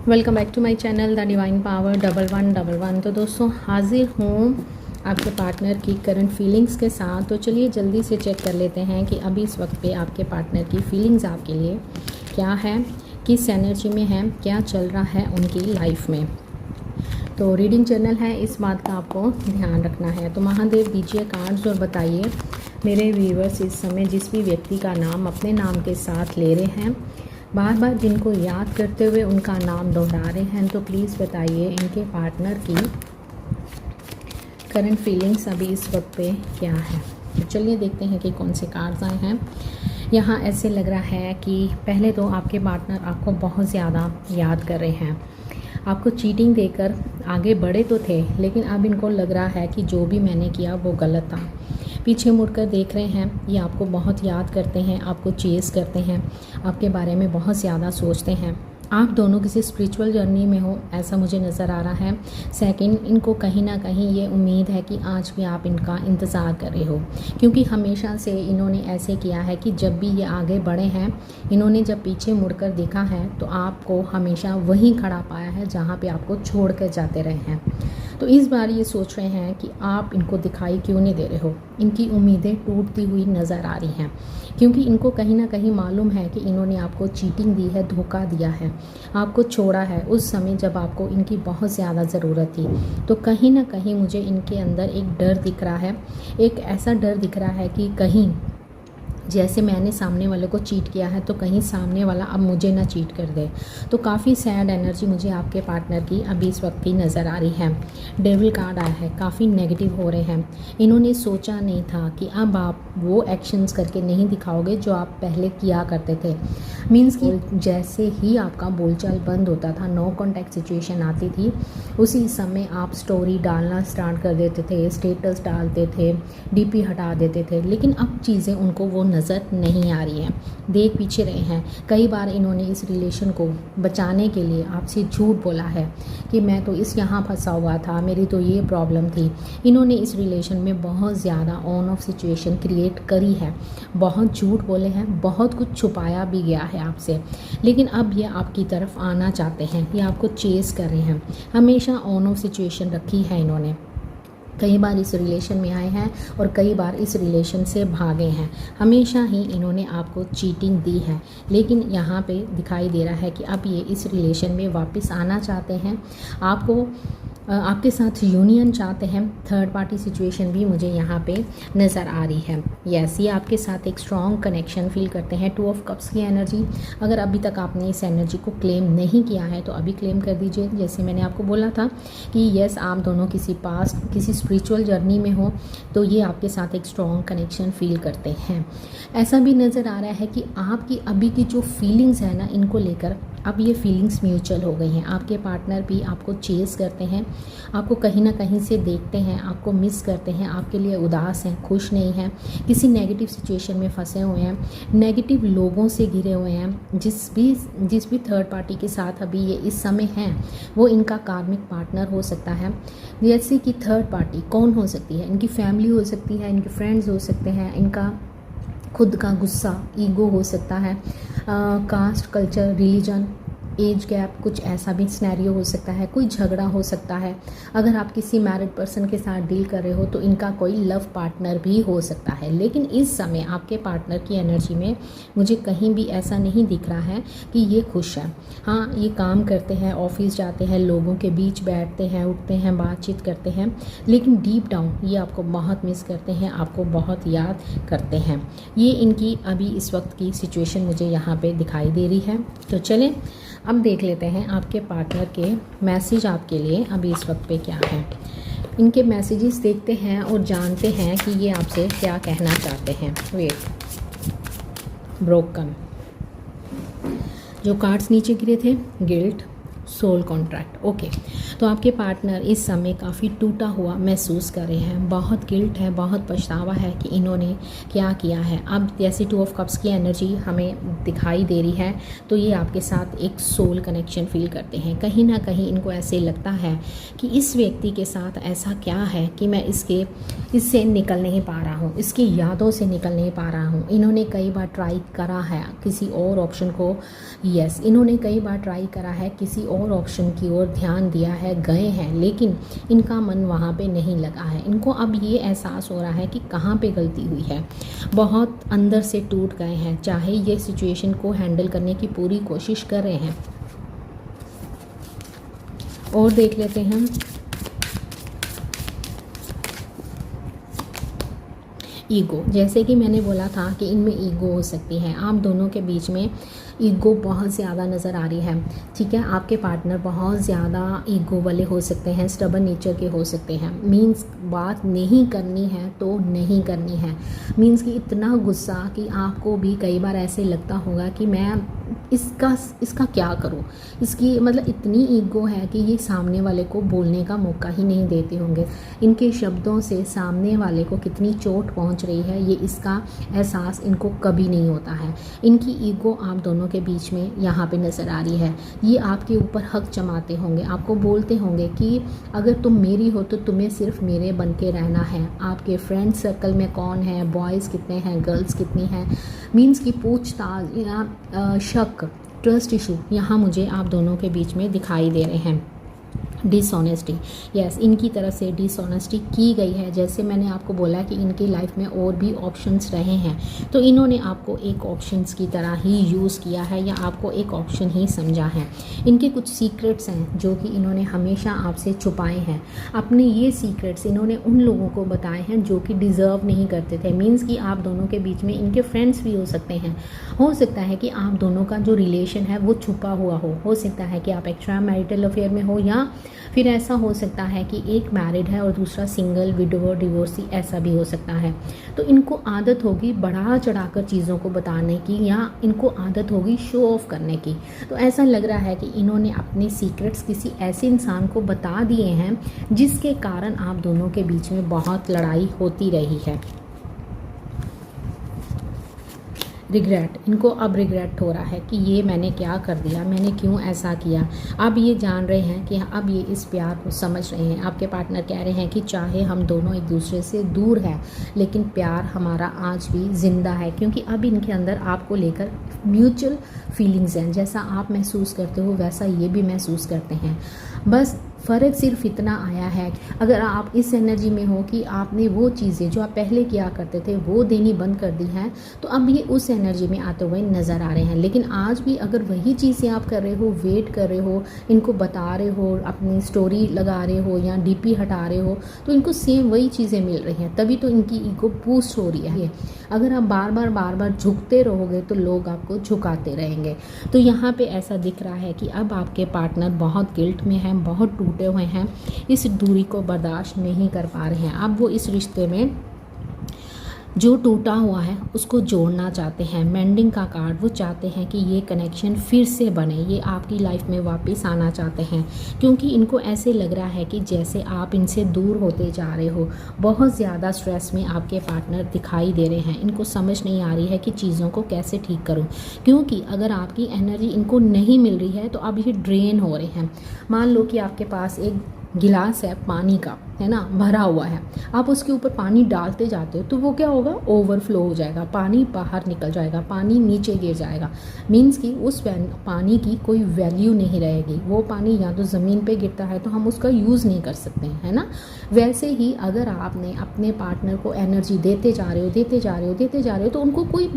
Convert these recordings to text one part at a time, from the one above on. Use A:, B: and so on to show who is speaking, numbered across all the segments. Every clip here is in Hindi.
A: Welcome back to my channel the divine power 1111। तो दोस्तों हाजिर हूँ आपके पार्टनर की करंट फीलिंग्स के साथ। तो चलिए जल्दी से चेक कर लेते हैं कि अभी इस वक्त पे आपके पार्टनर की फीलिंग्स आपके लिए क्या है, किस एनर्जी में है, क्या चल रहा है उनकी लाइफ में। तो रीडिंग चैनल है, इस बात का आपको ध्यान रखना है। तो महादेव दीजिए कार्ड्स और बताइए मेरे व्यूअर्स इस समय जिस भी व्यक्ति का नाम अपने नाम के साथ ले रहे हैं, बार बार जिनको याद करते हुए उनका नाम दोहरा रहे हैं, तो प्लीज़ बताइए इनके पार्टनर की करंट फीलिंग्स अभी इस वक्त पे क्या है। तो चलिए देखते हैं कि कौन से कार्ड्स आए हैं। यहाँ ऐसे लग रहा है कि पहले तो आपके पार्टनर आपको बहुत ज़्यादा याद कर रहे हैं। आपको चीटिंग देकर आगे बढ़े तो थे, लेकिन अब इनको लग रहा है कि जो भी मैंने किया वो गलत था। पीछे मुड़कर देख रहे हैं, ये आपको बहुत याद करते हैं, आपको चेज़ करते हैं, आपके बारे में बहुत ज़्यादा सोचते हैं। आप दोनों किसी स्पिरिचुअल जर्नी में हो ऐसा मुझे नज़र आ रहा है। सेकंड, इनको कहीं ना कहीं ये उम्मीद है कि आज भी आप इनका इंतज़ार कर रहे हो, क्योंकि हमेशा से इन्होंने ऐसे किया है कि जब भी ये आगे बढ़े हैं, इन्होंने जब पीछे मुड़कर देखा है तो आपको हमेशा वहीं खड़ा पाया है जहाँ पे आपको छोड़ कर जाते रहे हैं। तो इस बार ये सोच रहे हैं कि आप इनको दिखाई क्यों नहीं दे रहे हो। इनकी उम्मीदें टूटती हुई नज़र आ रही हैं, क्योंकि इनको कहीं ना कहीं मालूम है कि इन्होंने आपको चीटिंग दी है, धोखा दिया है, आपको छोड़ा है उस समय जब आपको इनकी बहुत ज़्यादा ज़रूरत थी। तो कहीं ना कहीं मुझे इनके अंदर एक डर दिख रहा है, एक ऐसा डर दिख रहा है कि कहीं जैसे मैंने सामने वाले को चीट किया है तो कहीं सामने वाला अब मुझे ना चीट कर दे। तो काफ़ी सैड एनर्जी मुझे आपके पार्टनर की अभी इस वक्त की नज़र आ रही है। डेविल कार्ड आया है, काफ़ी नेगेटिव हो रहे हैं। इन्होंने सोचा नहीं था कि अब आप वो एक्शंस करके नहीं दिखाओगे जो आप पहले किया करते थे। मीन्स कि जैसे ही आपका बोलचाल बंद होता था, नो कॉन्टैक्ट सिचुएशन आती थी, उसी समय आप स्टोरी डालना स्टार्ट कर देते थे, स्टेटस डालते थे, डीपी हटा देते थे। लेकिन अब चीज़ें उनको वो नज़र नहीं आ रही हैं, देख पीछे रहे हैं। कई बार इन्होंने इस रिलेशन को बचाने के लिए आपसे झूठ बोला है कि मैं तो यहाँ फंसा हुआ था, मेरी तो ये प्रॉब्लम थी। इन्होंने इस रिलेशन में बहुत ज़्यादा ऑन ऑफ सिचुएशन क्रिएट करी है, बहुत झूठ बोले हैं, बहुत कुछ छुपाया भी गया है आपसे। लेकिन अब ये आपकी तरफ आना चाहते हैं, ये आपको चेज़ कर रहे हैं। हमेशा ऑन ऑफ सिचुएशन रखी है इन्होंने। कई बार इस रिलेशन में आए हैं और कई बार इस रिलेशन से भागे हैं। हमेशा ही इन्होंने आपको चीटिंग दी है, लेकिन यहाँ पे दिखाई दे रहा है कि अब ये इस रिलेशन में वापस आना चाहते हैं, आपके साथ यूनियन चाहते हैं। थर्ड पार्टी सिचुएशन भी मुझे यहाँ पे नज़र आ रही है। यस, ये आपके साथ एक स्ट्रॉन्ग कनेक्शन फील करते हैं। 2 ऑफ कप्स की एनर्जी, अगर अभी तक आपने इस एनर्जी को क्लेम नहीं किया है तो अभी क्लेम कर दीजिए। जैसे मैंने आपको बोला था कि यस, आप दोनों किसी स्पिरिचुअल जर्नी में हो तो ये आपके साथ एक स्ट्रॉन्ग कनेक्शन फील करते हैं। ऐसा भी नज़र आ रहा है कि आपकी अभी की जो फीलिंग्स है ना, इनको लेकर अब ये फीलिंग्स म्यूचुअल हो गई हैं। आपके पार्टनर भी आपको चेज़ करते हैं, आपको कहीं ना कहीं से देखते हैं, आपको मिस करते हैं, आपके लिए उदास हैं, खुश नहीं हैं, किसी नेगेटिव सिचुएशन में फंसे हुए हैं, नेगेटिव लोगों से घिरे हुए हैं। जिस भी थर्ड पार्टी के साथ अभी ये इस समय हैं, वो इनका कार्मिक पार्टनर हो सकता है। जैसे कि थर्ड पार्टी कौन हो सकती है? इनकी फैमिली हो सकती है, इनके फ्रेंड्स हो सकते हैं, इनका खुद का गुस्सा, ईगो हो सकता है, caste, culture, religion, age gap, कुछ ऐसा भी सिनेरियो हो सकता है, कोई झगड़ा हो सकता है। अगर आप किसी मैरिड पर्सन के साथ डील कर रहे हो तो इनका कोई लव पार्टनर भी हो सकता है। लेकिन इस समय आपके पार्टनर की एनर्जी में मुझे कहीं भी ऐसा नहीं दिख रहा है कि ये खुश है। हाँ, ये काम करते हैं, ऑफिस जाते हैं, लोगों के बीच बैठते हैं, उठते हैं, बातचीत करते हैं, लेकिन डीप डाउन ये आपको बहुत मिस करते हैं, आपको बहुत याद करते हैं। ये इनकी अभी इस वक्त की सिचुएशन मुझे यहाँ पे दिखाई दे रही है। तो चलें अब देख लेते हैं आपके पार्टनर के मैसेज आपके लिए अभी इस वक्त पे क्या है। इनके मैसेजेस देखते हैं और जानते हैं कि ये आपसे क्या कहना चाहते हैं। ब्रोकन, जो कार्ड्स नीचे गिरे थे, गिल्ट, सोल कॉन्ट्रैक्ट। ओके, तो आपके पार्टनर इस समय काफ़ी टूटा हुआ महसूस कर रहे हैं, बहुत गिल्ट है, बहुत पछतावा है कि इन्होंने क्या किया है। अब जैसे 2 ऑफ कप्स की एनर्जी हमें दिखाई दे रही है तो ये आपके साथ एक सोल कनेक्शन फील करते हैं। कहीं ना कहीं इनको ऐसे लगता है कि इस व्यक्ति के साथ ऐसा क्या है कि मैं इससे निकल नहीं पा रहा हूँ, इसकी यादों से निकल नहीं पा रहा हूँ। इन्होंने कई बार ट्राई करा है किसी और ऑप्शन को, यस, इन्होंने कई बार ट्राई करा है किसी और ऑप्शन की ओर ध्यान दिया है, गए हैं, लेकिन इनका मन वहाँ पे नहीं लगा है। इनको अब ये एहसास हो रहा है कि कहाँ पे गलती हुई है, बहुत अंदर से टूट गए हैं, चाहे ये सिचुएशन को हैंडल करने की पूरी कोशिश कर रहे हैं। और देख लेते हैं ईगो। जैसे कि मैंने बोला था कि इनमें ईगो हो सकती है, आप दोनों के बीच में ईगो बहुत ज़्यादा नज़र आ रही है। ठीक है, आपके पार्टनर बहुत ज़्यादा ईगो वाले हो सकते हैं, स्टबर्न नेचर के हो सकते हैं। मींस बात नहीं करनी है तो नहीं करनी है, मींस कि इतना गुस्सा कि आपको भी कई बार ऐसे लगता होगा कि मैं इसका क्या करूं, इसकी मतलब इतनी ईगो है कि ये सामने वाले को बोलने का मौका ही नहीं देते होंगे। इनके शब्दों से सामने वाले को कितनी चोट पहुंच रही है, ये इसका एहसास इनको कभी नहीं होता है। इनकी ईगो आप दोनों के बीच में यहाँ पे नज़र आ रही है। ये आपके ऊपर हक जमाते होंगे, आपको बोलते होंगे कि अगर तुम मेरी हो तो तुम्हें सिर्फ मेरे बन के रहना है। आपके फ्रेंड सर्कल में कौन है, बॉयज़ कितने हैं, गर्ल्स कितनी हैं, मीन्स की पूछताछ या शक, ट्रस्ट इशू यहाँ मुझे आप दोनों के बीच में दिखाई दे रहे हैं। डिसऑनेस्टी, यस, इनकी तरफ से डिसऑनेस्टी की गई है। जैसे मैंने आपको बोला कि इनकी लाइफ में और भी ऑप्शंस रहे हैं, तो इन्होंने आपको एक ऑप्शंस की तरह ही यूज़ किया है या आपको एक ऑप्शन ही समझा है। इनके कुछ सीक्रेट्स हैं जो कि इन्होंने हमेशा आपसे छुपाए हैं। अपने ये सीक्रेट्स इन्होंने उन लोगों को बताए हैं जो कि डिज़र्व नहीं करते थे। मीन्स कि आप दोनों के बीच में इनके फ्रेंड्स भी हो सकते हैं। हो सकता है कि आप दोनों का जो रिलेशन है वो छुपा हुआ हो सकता है कि आप एक्स्ट्रा मैरिटल अफेयर में हो, या फिर ऐसा हो सकता है कि एक मैरिड है और दूसरा सिंगल, विडोवर, डिवोर्सी, ऐसा भी हो सकता है। तो इनको आदत होगी बढ़ा चढ़ाकर चीज़ों को बताने की, या इनको आदत होगी शो ऑफ करने की। तो ऐसा लग रहा है कि इन्होंने अपने सीक्रेट्स किसी ऐसे इंसान को बता दिए हैं जिसके कारण आप दोनों के बीच में बहुत लड़ाई होती रही है। रिग्रेट, इनको अब रिग्रेट हो रहा है कि ये मैंने क्या कर दिया, मैंने क्यों ऐसा किया। अब ये जान रहे हैं कि अब ये इस प्यार को समझ रहे हैं। आपके पार्टनर कह रहे हैं कि चाहे हम दोनों एक दूसरे से दूर हैं, लेकिन प्यार हमारा आज भी ज़िंदा है, क्योंकि अब इनके अंदर आपको लेकर म्यूचुअल फीलिंग्स हैं। जैसा आप महसूस करते हो वैसा ये भी महसूस करते हैं। बस फ़र्क सिर्फ इतना आया है, अगर आप इस एनर्जी में हो कि आपने वो चीज़ें जो आप पहले किया करते थे वो देनी बंद कर दी हैं, तो अब ये उस एनर्जी में आते हुए नज़र आ रहे हैं। लेकिन आज भी अगर वही चीज़ें आप कर रहे हो, वेट कर रहे हो, इनको बता रहे हो, अपनी स्टोरी लगा रहे हो या डीपी हटा रहे हो, तो इनको सेम वही चीज़ें मिल रही हैं, तभी तो इनकी ईगो बूस्ट हो रही है। अगर आप बार बार झुकते रहोगे तो लोग आपको झुकाते रहेंगे। तो यहाँ पे ऐसा दिख रहा है कि अब आपके पार्टनर बहुत गिल्ट में हैं, बहुत टूटे हुए हैं, इस दूरी को बर्दाश्त नहीं कर पा रहे हैं। अब वो इस रिश्ते में जो टूटा हुआ है उसको जोड़ना चाहते हैं, मेंडिंग का कार्ड। वो चाहते हैं कि ये कनेक्शन फिर से बने, ये आपकी लाइफ में वापस आना चाहते हैं, क्योंकि इनको ऐसे लग रहा है कि जैसे आप इनसे दूर होते जा रहे हो। बहुत ज़्यादा स्ट्रेस में आपके पार्टनर दिखाई दे रहे हैं। इनको समझ नहीं आ रही है कि चीज़ों को कैसे ठीक करूं, क्योंकि अगर आपकी एनर्जी इनको नहीं मिल रही है तो अब ये ड्रेन हो रहे हैं। मान लो कि आपके पास एक गिलास है पानी का, है ना, भरा हुआ है, आप उसके ऊपर पानी डालते जाते हो तो वो क्या होगा, ओवरफ्लो हो जाएगा, पानी बाहर निकल जाएगा, पानी नीचे गिर जाएगा। मीन्स कि उस पानी की कोई वैल्यू नहीं रहेगी। वो पानी या तो ज़मीन पे गिरता है तो हम उसका यूज़ नहीं कर सकते हैं, है ना। वैसे ही अगर आपने अपने पार्टनर को एनर्जी देते जा रहे हो तो उनको कोई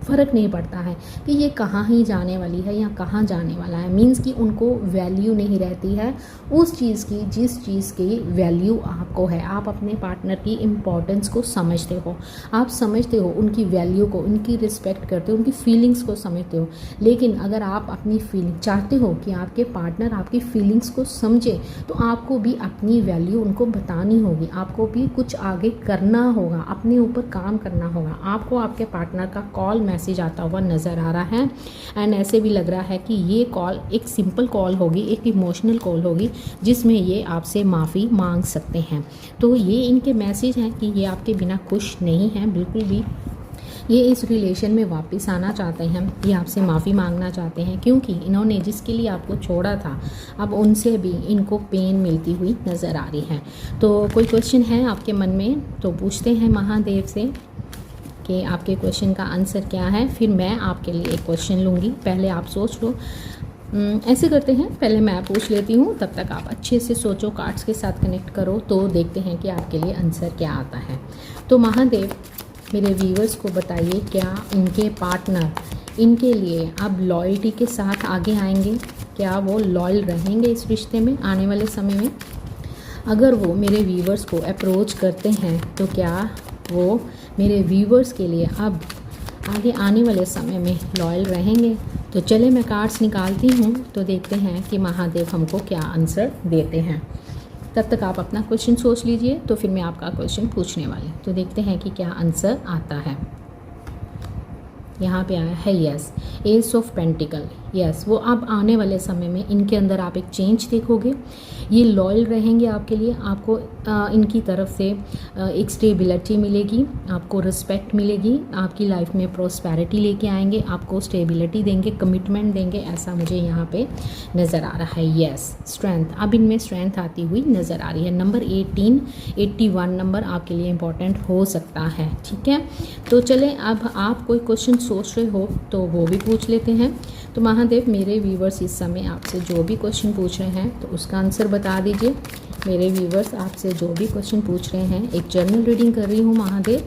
A: फ़र्क नहीं पड़ता है कि ये कहाँ ही जाने वाली है या कहाँ जाने वाला है। मीन्स कि उनको वैल्यू नहीं रहती है उस चीज़ की जिस चीज़ की वैल्यू आपको है। आप अपने पार्टनर की इम्पोर्टेंस को समझते हो, आप समझते हो उनकी वैल्यू को, उनकी रिस्पेक्ट करते हो, उनकी फीलिंग्स को समझते हो। लेकिन अगर आप अपनी फीलिंग चाहते हो कि आपके पार्टनर आपकी फीलिंग्स को समझे, तो आपको भी अपनी वैल्यू उनको बतानी होगी, आपको भी कुछ आगे करना होगा, अपने ऊपर काम करना होगा। आपको आपके पार्टनर का कॉल मैसेज आता हुआ नज़र आ रहा है, एंड ऐसे भी लग रहा है कि ये कॉल एक सिंपल कॉल होगी, एक इमोशनल कॉल होगी, जिसमें ये आपसे माफ़ी मांग सकते हैं। तो ये इनके मैसेज हैं कि ये आपके बिना खुश नहीं हैं बिल्कुल भी। ये इस रिलेशन में वापस आना चाहते हैं, ये आपसे माफ़ी मांगना चाहते हैं, क्योंकि इन्होंने जिसके लिए आपको छोड़ा था अब उनसे भी इनको पेन मिलती हुई नज़र आ रही है। तो कोई क्वेश्चन है आपके मन में तो पूछते हैं महादेव से कि आपके क्वेश्चन का आंसर क्या है। फिर मैं आपके लिए एक क्वेश्चन लूँगी, पहले आप सोच लो ऐसे करते हैं, पहले मैं पूछ लेती हूँ, तब तक आप अच्छे से सोचो, कार्ड्स के साथ कनेक्ट करो, तो देखते हैं कि आपके लिए आंसर क्या आता है। तो महादेव मेरे व्यूवर्स को बताइए, क्या इनके पार्टनर इनके लिए अब लॉयल्टी के साथ आगे आएंगे? क्या वो लॉयल रहेंगे इस रिश्ते में आने वाले समय में? अगर वो मेरे व्यूवर्स को अप्रोच करते हैं तो क्या वो मेरे व्यूवर्स के लिए अब आगे आने वाले समय में लॉयल रहेंगे? तो चले मैं कार्ड्स निकालती हूँ, तो देखते हैं कि महादेव हमको क्या आंसर देते हैं। तब तक आप अपना क्वेश्चन सोच लीजिए, तो फिर मैं आपका क्वेश्चन पूछने वाली। तो देखते हैं कि क्या आंसर आता है। यहाँ पे आया है yes, S of pentacle. Yes, वो अब आने वाले समय में इनके अंदर आप एक चेंज देखोगे, ये लॉयल रहेंगे आपके लिए, आपको इनकी तरफ से एक स्टेबिलिटी मिलेगी, आपको रिस्पेक्ट मिलेगी, आपकी लाइफ में प्रोस्पेरिटी लेके आएंगे, आपको स्टेबिलिटी देंगे, कमिटमेंट देंगे, ऐसा मुझे यहाँ पे नज़र आ रहा है। यस, स्ट्रेंथ, अब इनमें स्ट्रेंथ आती हुई नज़र आ रही है। नंबर 81 नंबर आपके लिए इम्पॉर्टेंट हो सकता है। ठीक है, तो चलें अब आप कोई क्वेश्चन सोच रहे हो तो वो भी पूछ लेते हैं। तो महादेव मेरे व्यूवर्स इस समय आपसे जो भी क्वेश्चन पूछ रहे हैं तो उसका आंसर बता दीजिए। मेरे व्यूवर्स आपसे जो भी क्वेश्चन पूछ रहे हैं, एक जर्नल रीडिंग कर रही हूँ महादेव,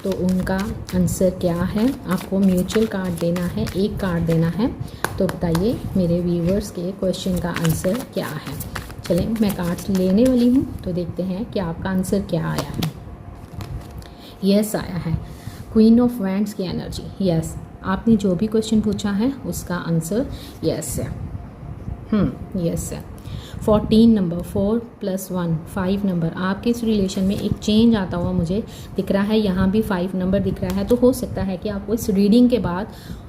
A: तो उनका आंसर क्या है? आपको म्यूचुअल कार्ड देना है, एक कार्ड देना है। तो बताइए मेरे व्यूवर्स के क्वेश्चन का आंसर क्या है। चलें मैं कार्ड्स लेने वाली हूँ, तो देखते हैं कि आपका आंसर क्या आया है। यस आया है, क्वीन ऑफ वैंड्स की एनर्जी। यस, आपने जो भी क्वेश्चन पूछा है उसका आंसर यस है। यस है। 14 नंबर, 4 + 1 5 नंबर, आपके इस रिलेशन में एक चेंज आता हुआ मुझे दिख रहा है। यहाँ भी 5 नंबर दिख रहा है, तो हो सकता है कि आपको इस रीडिंग के बाद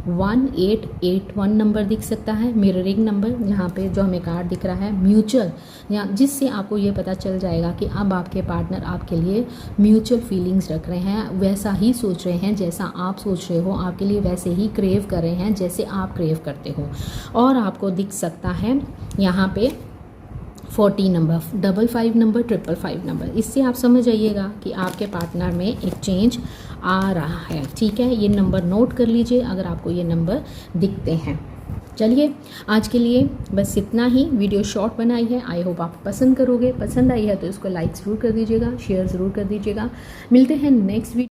A: 1881 नंबर दिख सकता है, मिररिंग नंबर। यहाँ पे जो हमें कार्ड दिख रहा है म्यूचुअल, या जिससे आपको ये पता चल जाएगा कि अब आपके पार्टनर आपके लिए म्यूचुअल फीलिंग्स रख रहे हैं, वैसा ही सोच रहे हैं जैसा आप सोच रहे हो, आपके लिए वैसे ही क्रेव कर रहे हैं जैसे आप क्रेव करते हो। और आपको दिख सकता है यहाँ पे 40 नंबर, 55 नंबर, 555 नंबर। इससे आप समझ जाइएगा कि आपके पार्टनर में एक चेंज आ रहा है। ठीक है, ये नंबर नोट कर लीजिए अगर आपको ये नंबर दिखते हैं। चलिए आज के लिए बस इतना ही, वीडियो शॉर्ट बनाई है, आई होप आप पसंद करोगे। पसंद आई है तो इसको लाइक ज़रूर कर दीजिएगा, शेयर ज़रूर कर दीजिएगा। मिलते हैं नेक्स्ट वीडियो।